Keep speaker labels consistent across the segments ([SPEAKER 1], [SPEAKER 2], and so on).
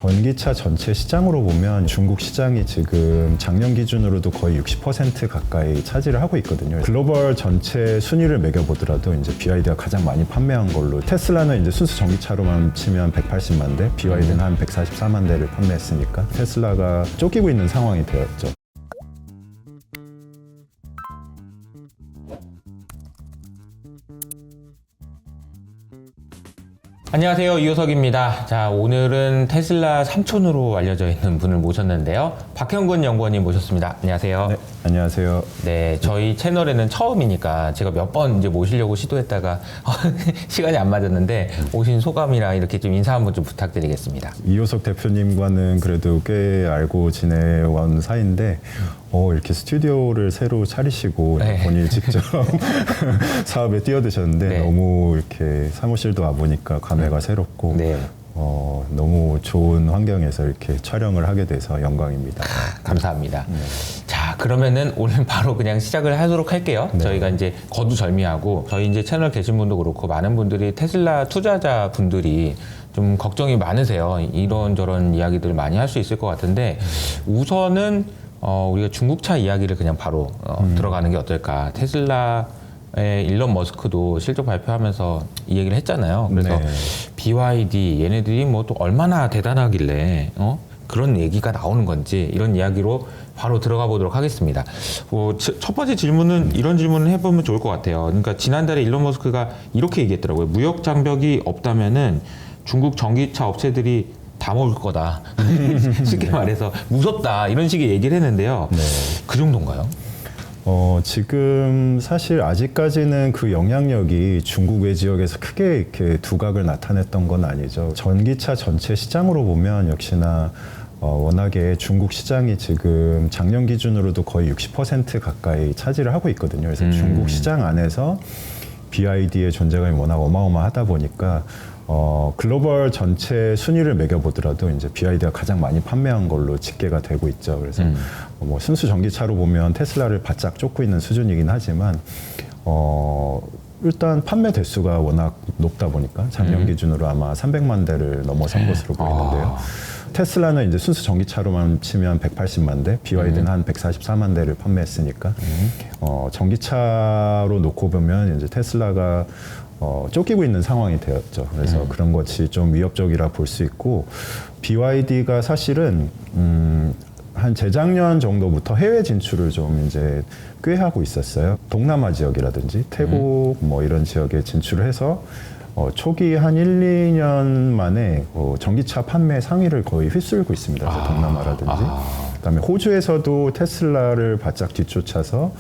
[SPEAKER 1] 전기차 전체 시장으로 보면 중국 시장이 지금 작년 기준으로도 거의 60% 가까이 차지를 하고 있거든요. 글로벌 전체 순위를 매겨보더라도 이제 BYD가 가장 많이 판매한 걸로, 테슬라는 이제 순수 전기차로만 치면 180만 대, BYD는 한 144만 대를 판매했으니까 테슬라가 쫓기고 있는 상황이 되었죠.
[SPEAKER 2] 안녕하세요, 이효석입니다. 자, 오늘은 테슬라 삼촌으로 알려져 있는 분을 모셨는데요. 박형근 연구원님 모셨습니다. 안녕하세요.
[SPEAKER 1] 네, 안녕하세요.
[SPEAKER 2] 네, 저희 채널에는 처음이니까 제가 몇 번 이제 모시려고 시도했다가 시간이 안 맞았는데 오신 소감이랑 이렇게 좀 인사 한번 좀 부탁드리겠습니다.
[SPEAKER 1] 이효석 대표님과는 그래도 꽤 알고 지내온 사이인데 이렇게 스튜디오를 새로 차리시고
[SPEAKER 2] 네.
[SPEAKER 1] 본인이 직접 사업에 뛰어드셨는데
[SPEAKER 2] 네.
[SPEAKER 1] 너무 이렇게 사무실도 와보니까 감회가 새롭고
[SPEAKER 2] 네.
[SPEAKER 1] 너무 좋은 환경에서 이렇게 촬영을 하게 돼서 영광입니다.
[SPEAKER 2] 감사합니다. 자, 그러면은 오늘 바로 그냥 시작을 하도록 할게요.
[SPEAKER 1] 네.
[SPEAKER 2] 저희가 이제 거두절미하고 저희 이제 채널 계신 분도 그렇고 많은 분들이 테슬라 투자자 분들이 좀 걱정이 많으세요. 이런저런 이야기들 많이 할 수 있을 것 같은데 우선은 우리가 중국차 이야기를 그냥 바로 들어가는 게 어떨까. 테슬라의 일론 머스크도 실적 발표하면서 이 얘기를 했잖아요. 그래서
[SPEAKER 1] 네.
[SPEAKER 2] BYD 얘네들이 뭐 또 얼마나 대단하길래 그런 얘기가 나오는 건지 이런 이야기로 바로 들어가 보도록 하겠습니다. 첫 번째 질문은 이런 질문을 해보면 좋을 것 같아요. 그러니까 지난달에 일론 머스크가 이렇게 얘기했더라고요. 무역 장벽이 없다면은 중국 전기차 업체들이 다 먹을 거다. 쉽게 말해서 무섭다 이런 식의 얘기를 했는데요.
[SPEAKER 1] 네.
[SPEAKER 2] 그 정도인가요?
[SPEAKER 1] 지금 사실 아직까지는 그 영향력이 중국 외 지역에서 크게 이렇게 두각을 나타냈던 건 아니죠. 전기차 전체 시장으로 보면 역시나 워낙에 중국 시장이 지금 작년 기준으로도 거의 60% 가까이 차지를 하고 있거든요. 그래서 중국 시장 안에서 BYD의 존재감이 워낙 어마어마하다 보니까 글로벌 전체 순위를 매겨보더라도 이제 BYD가 가장 많이 판매한 걸로 집계가 되고 있죠. 그래서 뭐 순수 전기차로 보면 테슬라를 바짝 쫓고 있는 수준이긴 하지만 일단 판매 대수가 워낙 높다 보니까 작년 기준으로 아마 300만 대를 넘어선 것으로 보이는데요. 테슬라는 이제 순수 전기차로만 치면 180만 대, BYD는 한 144만 대를 판매했으니까 전기차로 놓고 보면 이제 테슬라가 쫓기고 있는 상황이 되었죠. 그래서 그런 것이 좀 위협적이라 볼 수 있고, BYD가 사실은 한 재작년 정도부터 해외 진출을 좀 이제 꽤 하고 있었어요. 동남아 지역이라든지 태국 뭐 이런 지역에 진출을 해서 초기 한 1, 2년 만에 전기차 판매 상위를 거의 휩쓸고 있습니다. 그래서 동남아라든지. 그다음에 호주에서도 테슬라를 바짝 뒤쫓아서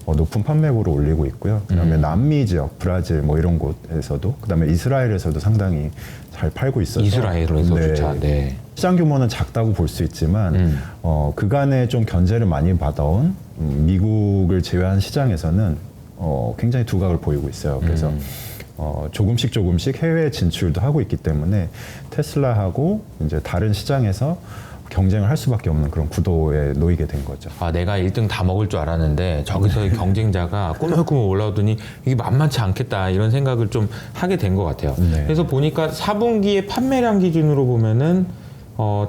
[SPEAKER 1] 높은 판매고를 올리고 있고요. 그다음에 남미 지역, 브라질 뭐 이런 곳에서도, 그다음에 이스라엘에서도 상당히 잘 팔고 있어서
[SPEAKER 2] 이스라엘에서조차. 네.
[SPEAKER 1] 시장 규모는 작다고 볼 수 있지만 그간에 좀 견제를 많이 받아온 미국을 제외한 시장에서는 굉장히 두각을 보이고 있어요. 그래서 조금씩 해외 진출도 하고 있기 때문에 테슬라하고 이제 다른 시장에서 경쟁을 할 수밖에 없는 그런 구도에 놓이게 된 거죠.
[SPEAKER 2] 내가 1등 다 먹을 줄 알았는데 저기서의 경쟁자가 꾸물꾸물 올라오더니 이게 만만치 않겠다 이런 생각을 좀 하게 된 것 같아요.
[SPEAKER 1] 네.
[SPEAKER 2] 그래서 보니까 4분기의 판매량 기준으로 보면은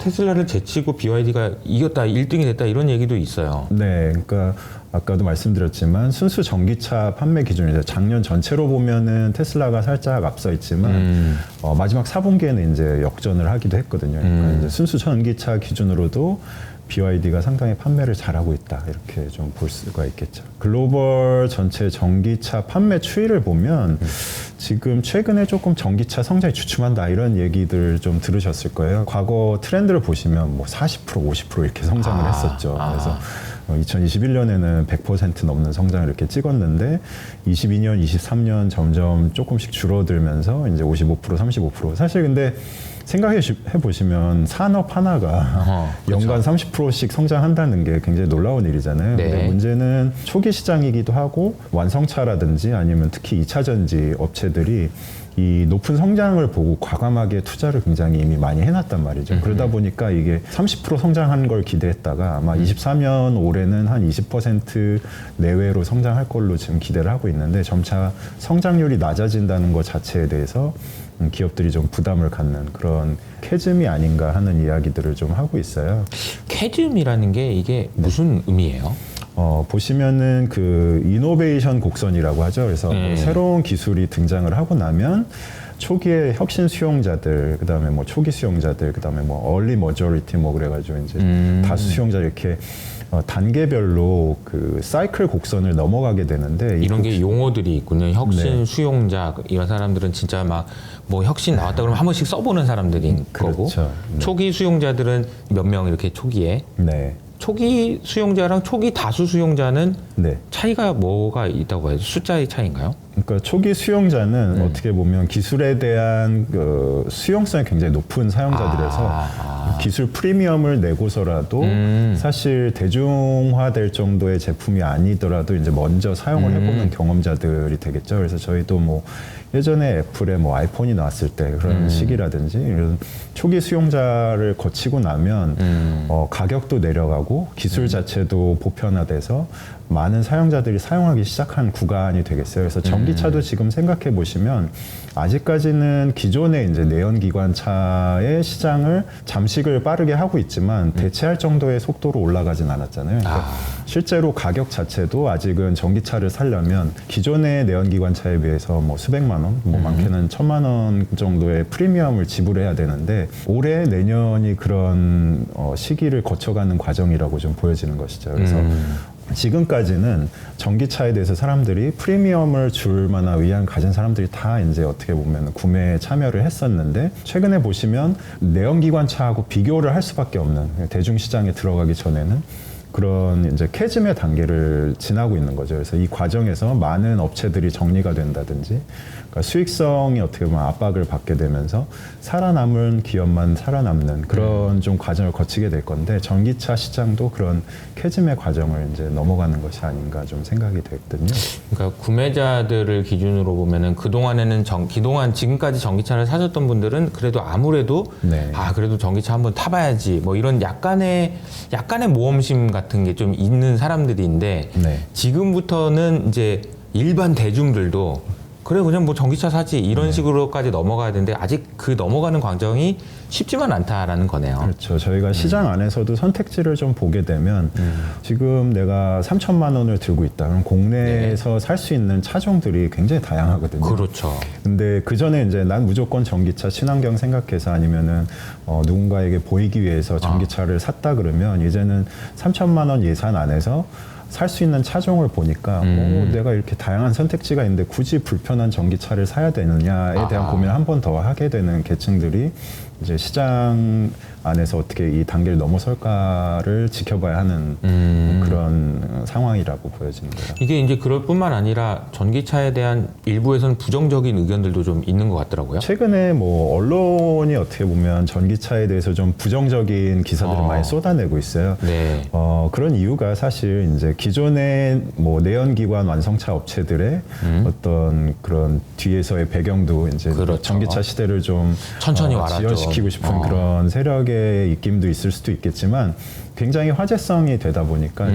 [SPEAKER 2] 테슬라를 제치고 BYD가 이겼다, 1등이 됐다 이런 얘기도 있어요.
[SPEAKER 1] 네, 그러니까 아까도 말씀드렸지만 순수 전기차 판매 기준이죠. 작년 전체로 보면은 테슬라가 살짝 앞서 있지만 마지막 4분기에는 이제 역전을 하기도 했거든요. 그러니까 이제 순수 전기차 기준으로도 BYD가 상당히 판매를 잘하고 있다 이렇게 좀 볼 수가 있겠죠. 글로벌 전체 전기차 판매 추이를 보면 지금 최근에 조금 전기차 성장이 주춤한다 이런 얘기들 좀 들으셨을 거예요. 과거 트렌드를 보시면 뭐 40%, 50% 이렇게 성장을 했었죠. 그래서 2021년에는 100% 넘는 성장을 이렇게 찍었는데 22년, 23년 점점 조금씩 줄어들면서 이제 55%, 35%. 사실 근데 생각해 보시면 산업 하나가 연간 30%씩 성장한다는 게 굉장히 놀라운 일이잖아요.
[SPEAKER 2] 네.
[SPEAKER 1] 근데 문제는 초기 시장이기도 하고 완성차라든지 아니면 특히 2차 전지 업체들이 이 높은 성장을 보고 과감하게 투자를 굉장히 이미 많이 해놨단 말이죠. 그러다 보니까 이게 30% 성장한 걸 기대했다가 아마 24년 올해는 한 20% 내외로 성장할 걸로 지금 기대를 하고 있는데 점차 성장률이 낮아진다는 것 자체에 대해서 기업들이 좀 부담을 갖는 그런 캐즘이 아닌가 하는 이야기들을 좀 하고 있어요.
[SPEAKER 2] 캐즘이라는 게 이게 무슨 의미예요?
[SPEAKER 1] 보시면은 그 이노베이션 곡선이라고 하죠. 그래서 뭐 새로운 기술이 등장을 하고 나면 초기에 혁신 수용자들, 그다음에 뭐 초기 수용자들, 그다음에 뭐 얼리 머저리티 뭐 그래가지고 이제 다수 수용자 이렇게 단계별로 그 사이클 곡선을 넘어가게 되는데
[SPEAKER 2] 이런 게 용어들이 있군요. 혁신 수용자 이런 사람들은 진짜 막 뭐 혁신 나왔다 그러면 한 번씩 써보는 사람들인 거고
[SPEAKER 1] 그렇죠.
[SPEAKER 2] 초기 수용자들은 몇 명 이렇게 초기에
[SPEAKER 1] 네.
[SPEAKER 2] 초기 수용자랑 초기 다수 수용자는
[SPEAKER 1] 네.
[SPEAKER 2] 차이가 뭐가 있다고 해요? 숫자의 차이인가요?
[SPEAKER 1] 그러니까 초기 수용자는 어떻게 보면 기술에 대한 그 수용성이 굉장히 높은 사용자들에서 기술 프리미엄을 내고서라도 사실 대중화될 정도의 제품이 아니더라도 이제 먼저 사용을 해보는 경험자들이 되겠죠. 그래서 저희도 뭐 예전에 애플에 뭐 아이폰이 나왔을 때 그런 시기라든지 이런 초기 수용자를 거치고 나면 가격도 내려가고 기술 자체도 보편화돼서 많은 사용자들이 사용하기 시작한 구간이 되겠어요. 그래서 전기차도 지금 생각해 보시면 아직까지는 기존의 이제 내연기관차의 시장을 잠식을 빠르게 하고 있지만 대체할 정도의 속도로 올라가진 않았잖아요. 그러니까 실제로 가격 자체도 아직은 전기차를 사려면 기존의 내연기관차에 비해서 뭐 수백만 원, 뭐 많게는 1,000만 원 정도의 프리미엄을 지불해야 되는데 올해 내년이 그런 시기를 거쳐가는 과정이라고 좀 보여지는 것이죠. 그래서 지금까지는 전기차에 대해서 사람들이 프리미엄을 줄 만한 의향을 가진 사람들이 다 이제 어떻게 보면 구매에 참여를 했었는데 최근에 보시면 내연기관차하고 비교를 할 수밖에 없는 대중시장에 들어가기 전에는 그런 이제 캐즘의 단계를 지나고 있는 거죠. 그래서 이 과정에서 많은 업체들이 정리가 된다든지 그러니까 수익성이 어떻게 보면 압박을 받게 되면서 살아남은 기업만 살아남는 그런 좀 과정을 거치게 될 건데 전기차 시장도 그런 캐즘의 과정을 이제 넘어가는 것이 아닌가 좀 생각이 됐거든요.
[SPEAKER 2] 그러니까 구매자들을 기준으로 보면은 그동안에는 그동안 지금까지 전기차를 사셨던 분들은 그래도 아무래도
[SPEAKER 1] 네.
[SPEAKER 2] 그래도 전기차 한번 타봐야지 뭐 이런 약간의 모험심 같은 게 좀 있는 사람들인데
[SPEAKER 1] 네.
[SPEAKER 2] 지금부터는 이제 일반 대중들도 그래 그냥 뭐 전기차 사지 이런 식으로까지 넘어가야 되는데 아직 그 넘어가는 과정이 쉽지만 않다라는 거네요.
[SPEAKER 1] 그렇죠. 저희가 시장 안에서도 선택지를 좀 보게 되면 지금 내가 3천만 원을 들고 있다. 그럼 국내에서 살 수 있는 차종들이 굉장히 다양하거든요.
[SPEAKER 2] 그렇죠.
[SPEAKER 1] 근데 그 전에 이제 난 무조건 전기차 친환경 생각해서 아니면은 누군가에게 보이기 위해서 전기차를 샀다 그러면 이제는 3천만 원 예산 안에서 살 수 있는 차종을 보니까 내가 이렇게 다양한 선택지가 있는데 굳이 불편한 전기차를 사야 되느냐에 대한 고민을 한 번 더 하게 되는 계층들이 이제 시장 안에서 어떻게 이 단계를 넘어설까를 지켜봐야 하는 그런 상황이라고 보여지는 거예요.
[SPEAKER 2] 이게 이제 그럴 뿐만 아니라 전기차에 대한 일부에서는 부정적인 의견들도 좀 있는 것 같더라고요.
[SPEAKER 1] 최근에 뭐 언론이 어떻게 보면 전기차에 대해서 좀 부정적인 기사들을 많이 쏟아내고 있어요.
[SPEAKER 2] 네.
[SPEAKER 1] 그런 이유가 사실 이제 기존의 뭐 내연기관 완성차 업체들의 어떤 그런 뒤에서의 배경도 이제
[SPEAKER 2] 그렇죠.
[SPEAKER 1] 전기차 시대를 좀
[SPEAKER 2] 천천히 와라 좀.
[SPEAKER 1] 지연시키고 싶은 그런 세력의 입김도 있을 수도 있겠지만 굉장히 화제성이 되다 보니까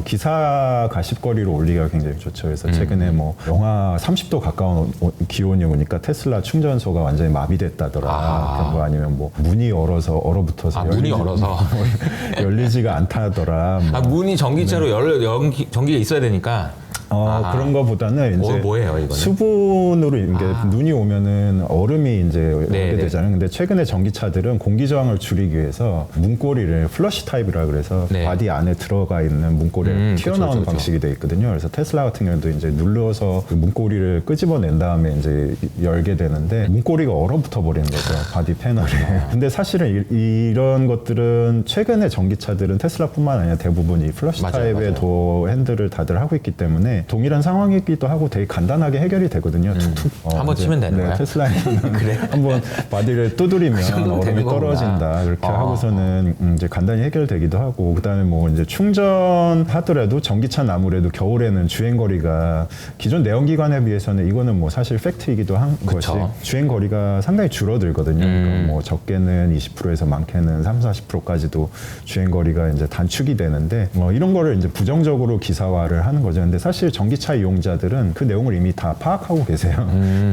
[SPEAKER 1] 기사 가십거리로 올리기가 굉장히 좋죠. 그래서 최근에 뭐 영하 30도 가까운 기온이 오니까 테슬라 충전소가 완전히 마비됐다더라. 뭐 아니면 뭐 문이 얼어붙어서
[SPEAKER 2] 문이 얼어서
[SPEAKER 1] 열리지가 않다더라. 뭐.
[SPEAKER 2] 문이 전기차로 전기가 있어야 되니까.
[SPEAKER 1] 그런 거보다는 이제
[SPEAKER 2] 뭐예요, 이거는?
[SPEAKER 1] 수분으로 이게 눈이 오면은 얼음이 이제 오게 되잖아요. 근데 최근에 전기차들은 공기 저항을 줄이기 위해서 문고리를 플러시 타입이라 그래서 바디 안에 들어가 있는 문고리를 튀어나오는 방식이 돼 있거든요. 그래서 테슬라 같은 경우도 이제 눌러서 그 문고리를 끄집어낸 다음에 이제 열게 되는데 문고리가 얼어붙어 버리는 거죠. 바디 패널에. 근데 사실은 이런 것들은 최근에 전기차들은 테슬라뿐만 아니라 대부분 이 플러시 타입의 도어 핸들을 다들 하고 있기 때문에 동일한 상황이기도 하고 되게 간단하게 해결이 되거든요. 툭툭.
[SPEAKER 2] 한번 치면 되는 거야?
[SPEAKER 1] 테슬라에는 그래. 한번 바디를 두드리면 얼음이 떨어진다. 그렇게 하고서는 이제 간단히 해결되기도 하고 그다음에 뭐 이제 충전하더라도 전기차는 아무래도 겨울에는 주행 거리가 기존 내연기관에 비해서는 이거는 뭐 사실 팩트이기도 한 것이 주행 거리가 상당히 줄어들거든요. 그러니까 뭐 적게는 20%에서 많게는 30-40%까지도 주행 거리가 이제 단축이 되는데 이런 거를 이제 부정적으로 기사화를 하는 거죠. 근데 사실 사실 전기차 이용자들은 그 내용을 이미 다 파악하고 계세요.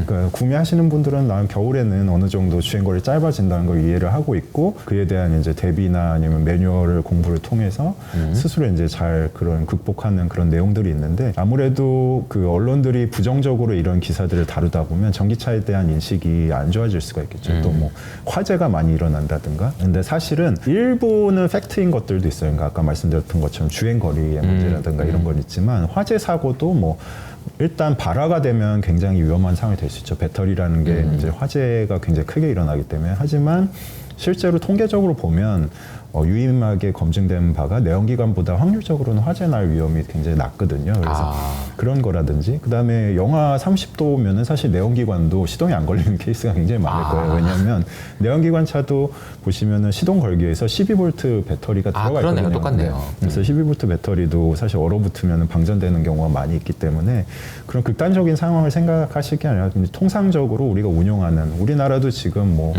[SPEAKER 1] 그러니까 구매하시는 분들은 나는 겨울에는 어느 정도 주행거리 짧아진다는 걸 이해를 하고 있고 그에 대한 이제 대비나 아니면 매뉴얼을 공부를 통해서 스스로 이제 잘 그런 극복하는 그런 내용들이 있는데 아무래도 그 언론들이 부정적으로 이런 기사들을 다루다 보면 전기차에 대한 인식이 안 좋아질 수가 있겠죠. 또 뭐 화재가 많이 일어난다든가. 근데 사실은 일부는 팩트인 것들도 있어요. 그러니까 아까 말씀드렸던 것처럼 주행거리의 문제라든가 이런 건 있지만 화재 사고도 뭐 일단 발화가 되면 굉장히 위험한 상황이 될 수 있죠. 배터리라는 게 이제 화재가 굉장히 크게 일어나기 때문에. 하지만 실제로 통계적으로 보면 유의미하게 검증된 바가 내연기관보다 확률적으로는 화재 날 위험이 굉장히 낮거든요. 그래서 그런 거라든지 그다음에 영하 30도면은 사실 내연기관도 시동이 안 걸리는 케이스가 굉장히 많을 거예요. 왜냐하면 내연기관 차도 보시면은 시동 걸기 위해서 12V 배터리가 들어가
[SPEAKER 2] 그러네요.
[SPEAKER 1] 있거든요.
[SPEAKER 2] 똑같네요.
[SPEAKER 1] 그래서 12V 배터리도 사실 얼어붙으면 방전되는 경우가 많이 있기 때문에 그런 극단적인 상황을 생각하실 게 아니라 통상적으로 우리가 운용하는 우리나라도 지금 뭐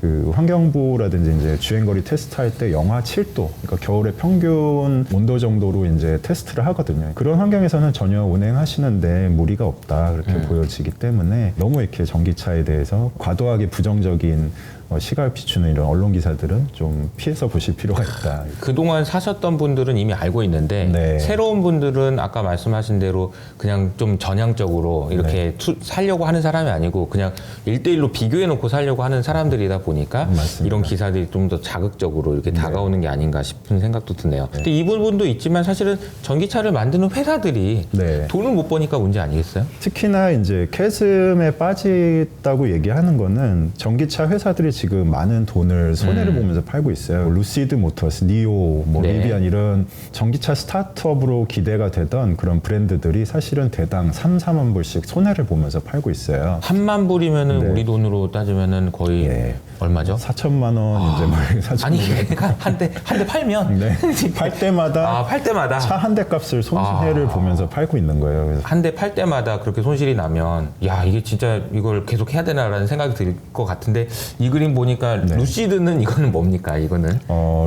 [SPEAKER 1] 그 환경부라든지 이제 주행거리 테스트할 때 영하 7도, 그러니까 겨울에 평균 온도 정도로 이제 테스트를 하거든요. 그런 환경에서는 전혀 운행하시는데 무리가 없다 그렇게 보여지기 때문에 너무 이렇게 전기차에 대해서 과도하게 부정적인 시각을 비추는 이런 언론 기사들은 좀 피해서 보실 필요가 있다.
[SPEAKER 2] 그동안 사셨던 분들은 이미 알고 있는데
[SPEAKER 1] 네.
[SPEAKER 2] 새로운 분들은 아까 말씀하신 대로 그냥 좀 전향적으로 이렇게 살려고 하는 사람이 아니고 그냥 1대1로 비교해놓고 살려고 하는 사람들이다 보니까
[SPEAKER 1] 맞습니다.
[SPEAKER 2] 이런 기사들이 좀 더 자극적으로 이렇게 다가오는 게 아닌가 싶은 생각도 드네요. 근데 이 부분도 있지만 사실은 전기차를 만드는 회사들이
[SPEAKER 1] 네.
[SPEAKER 2] 돈을 못 버니까 문제 아니겠어요?
[SPEAKER 1] 특히나 이제 캐즘에 빠졌다고 얘기하는 거는 전기차 회사들이 지금 많은 돈을 손해를 보면서 팔고 있어요. 루시드 모터스, 니오, 뭐
[SPEAKER 2] 네.
[SPEAKER 1] 리비안 이런 전기차 스타트업으로 기대가 되던 그런 브랜드들이 사실은 대당 3, 4만 불씩 손해를 보면서 팔고 있어요.
[SPEAKER 2] 3만 불이면은
[SPEAKER 1] 네.
[SPEAKER 2] 우리 돈으로 따지면은 거의
[SPEAKER 1] 네.
[SPEAKER 2] 얼마죠?
[SPEAKER 1] 4천만 원 이제 막 4천만
[SPEAKER 2] 아니
[SPEAKER 1] 원.
[SPEAKER 2] 한 대 팔면
[SPEAKER 1] 네. 팔 때마다
[SPEAKER 2] 팔 때마다
[SPEAKER 1] 차 한 대 값을 손해를 보면서 팔고 있는 거예요. 그래서
[SPEAKER 2] 한 대 팔 때마다 그렇게 손실이 나면 야 이게 진짜 이걸 계속 해야 되나라는 생각이 들 것 같은데 이 그림 보니까
[SPEAKER 1] 네.
[SPEAKER 2] 루시드는 이거는 뭡니까 이거는?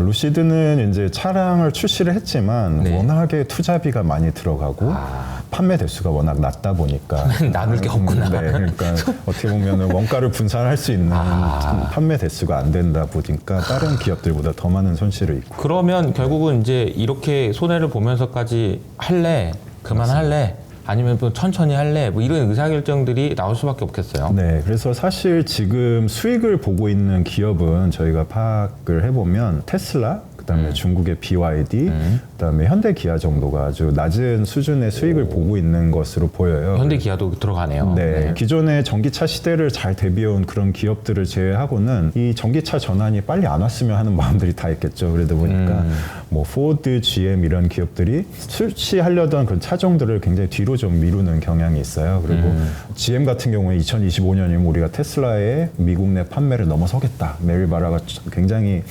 [SPEAKER 1] 루시드는 이제 차량을 출시를 했지만
[SPEAKER 2] 네.
[SPEAKER 1] 워낙에 투자비가 많이 들어가고 판매 대수가 워낙 낮다 보니까
[SPEAKER 2] 나눌 게 없구나.
[SPEAKER 1] 네, 그러니까 어떻게 보면은 원가를 분산할 수 있는 판매 대수가 안 된다 보니까 다른 기업들보다 더 많은 손실을 입고.
[SPEAKER 2] 그러면 결국은 이제 이렇게 손해를 보면서까지 할래 그만할래 아니면 또 천천히 할래 뭐 이런 의사결정들이 나올 수밖에 없겠어요.
[SPEAKER 1] 네, 그래서 사실 지금 수익을 보고 있는 기업은 저희가 파악을 해보면 테슬라, 그다음에 중국의 BYD, 그다음에 현대 기아 정도가 아주 낮은 수준의 수익을 보고 있는 것으로 보여요.
[SPEAKER 2] 현대 기아도 들어가네요.
[SPEAKER 1] 네, 기존의 전기차 시대를 잘 대비해온 그런 기업들을 제외하고는 이 전기차 전환이 빨리 안 왔으면 하는 마음들이 다 있겠죠. 그러다 보니까 뭐 포드, GM 이런 기업들이 출시하려던 그런 차종들을 굉장히 뒤로 좀 미루는 경향이 있어요. 그리고 GM 같은 경우에 2025년이면 우리가 테슬라의 미국 내 판매를 넘어서겠다. 메릴 바라가 굉장히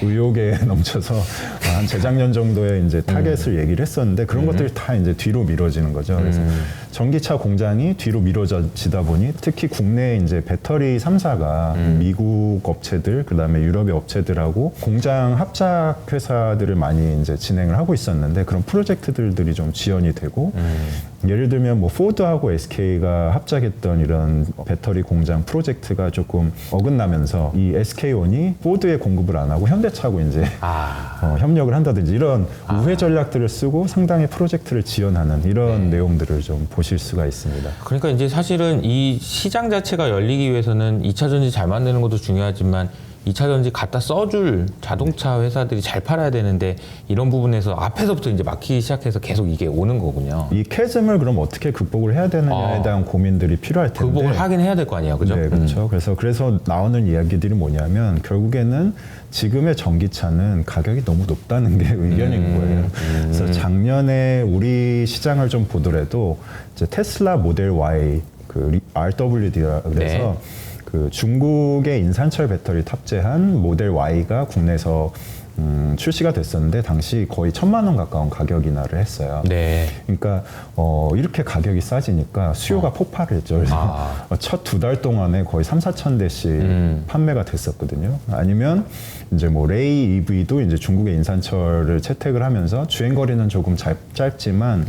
[SPEAKER 1] 의욕에 넘쳐서 한 재작년 정도에 이제 타겟을 얘기를 했었는데 그런 것들이 다 이제 뒤로 미뤄지는 거죠. 그래서 전기차 공장이 뒤로 미뤄지다 보니 특히 국내 이제 배터리 3사가 미국 업체들 그다음에 유럽의 업체들하고 공장 합작 회사들을 많이 이제 진행을 하고 있었는데 그런 프로젝트들이 좀 지연이 되고 예를 들면 뭐 포드하고 SK가 합작했던 이런 배터리 공장 프로젝트가 조금 어긋나면서 이 SK온이 포드에 공급을 안 하고 현대차하고 이제 협력을 한다든지 이런 우회 전략들을 쓰고 상당히 프로젝트를 지연하는 이런 내용들을 좀 보실 수가 있습니다.
[SPEAKER 2] 그러니까 이제 사실은 이 시장 자체가 열리기 위해서는 2차 전지 잘 만드는 것도 중요하지만 2차 전지 갖다 써줄 자동차 회사들이 잘 팔아야 되는데 이런 부분에서 앞에서부터 이제 막히기 시작해서 계속 이게 오는 거군요.
[SPEAKER 1] 이 캐즘을 그럼 어떻게 극복을 해야 되느냐에 대한 고민들이 필요할 텐데
[SPEAKER 2] 극복을 하긴 해야 될 거 아니에요, 그죠?
[SPEAKER 1] 네, 그렇죠. 그래서 나오는 이야기들이 뭐냐면 결국에는 지금의 전기차는 가격이 너무 높다는 게 의견인 거예요. 그래서 작년에 우리 시장을 좀 보더라도 이제 테슬라 모델 Y 그 RWD라 그래서 그 중국의 인산철 배터리 탑재한 모델 Y가 국내에서 출시가 됐었는데 당시 거의 1,000만 원 가까운 가격 인하를 했어요.
[SPEAKER 2] 네.
[SPEAKER 1] 그러니까 이렇게 가격이 싸지니까 수요가 폭발을 했죠. 그래서 첫 2달 동안에 거의 3,4천 대씩 판매가 됐었거든요. 아니면 이제 뭐 레이 EV도 이제 중국의 인산철을 채택을 하면서 주행 거리는 조금 짧지만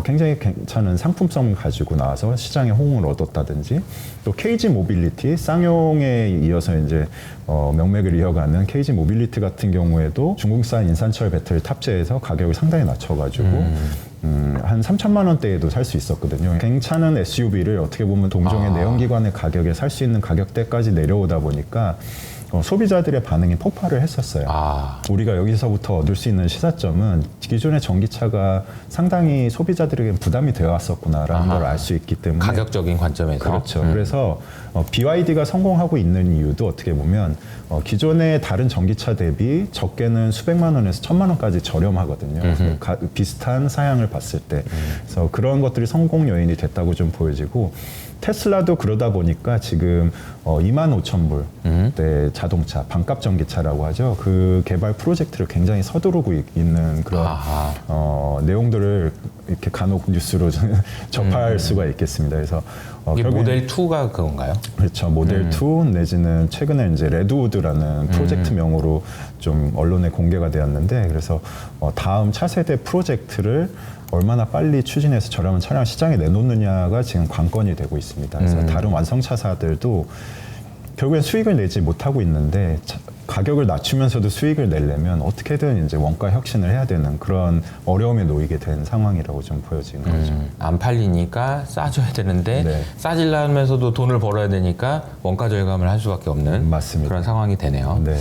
[SPEAKER 1] 굉장히 괜찮은 상품성을 가지고 나와서 시장에 호응을 얻었다든지 또 KG 모빌리티 쌍용에 이어서 이제 명맥을 이어가는 KG 모빌리티 같은 경우에도 중국산 인산철 배터리 탑재해서 가격을 상당히 낮춰가지고 한 3천만 원대에도 살 수 있었거든요. 괜찮은 SUV를 어떻게 보면 동종의 내연기관의 가격에 살 수 있는 가격대까지 내려오다 보니까 소비자들의 반응이 폭발을 했었어요. 우리가 여기서부터 얻을 수 있는 시사점은 기존의 전기차가 상당히 소비자들에게 부담이 되어 왔었구나라는 걸 알 수 있기 때문에
[SPEAKER 2] 가격적인 관점에서
[SPEAKER 1] 그렇죠. 그래서 BYD가 성공하고 있는 이유도 어떻게 보면 기존의 다른 전기차 대비 적게는 수백만 원에서 천만 원까지 저렴하거든요. 비슷한 사양을 봤을 때. 그래서 그런 것들이 성공 요인이 됐다고 좀 보여지고 테슬라도 그러다 보니까 지금 25,000불대 자동차, 반값 전기차라고 하죠. 그 개발 프로젝트를 굉장히 서두르고 있는 그런 내용들을 이렇게 간혹 뉴스로 접할 수가 있겠습니다. 그래서
[SPEAKER 2] 이게 모델 2가 그건가요?
[SPEAKER 1] 그렇죠. 모델 2 내지는 최근에 이제 레드우드라는 프로젝트명으로 좀 언론에 공개가 되었는데 그래서 다음 차세대 프로젝트를 얼마나 빨리 추진해서 저렴한 차량 시장에 내놓느냐가 지금 관건이 되고 있습니다. 그래서 다른 완성차사들도 결국엔 수익을 내지 못하고 있는데 가격을 낮추면서도 수익을 내려면 어떻게든 이제 원가 혁신을 해야 되는 그런 어려움에 놓이게 된 상황이라고 좀 보여지는 거죠.
[SPEAKER 2] 안 팔리니까 싸줘야 되는데
[SPEAKER 1] 네.
[SPEAKER 2] 싸질라면서도 돈을 벌어야 되니까 원가 절감을 할 수밖에 없는
[SPEAKER 1] 맞습니다.
[SPEAKER 2] 그런 상황이 되네요.
[SPEAKER 1] 네.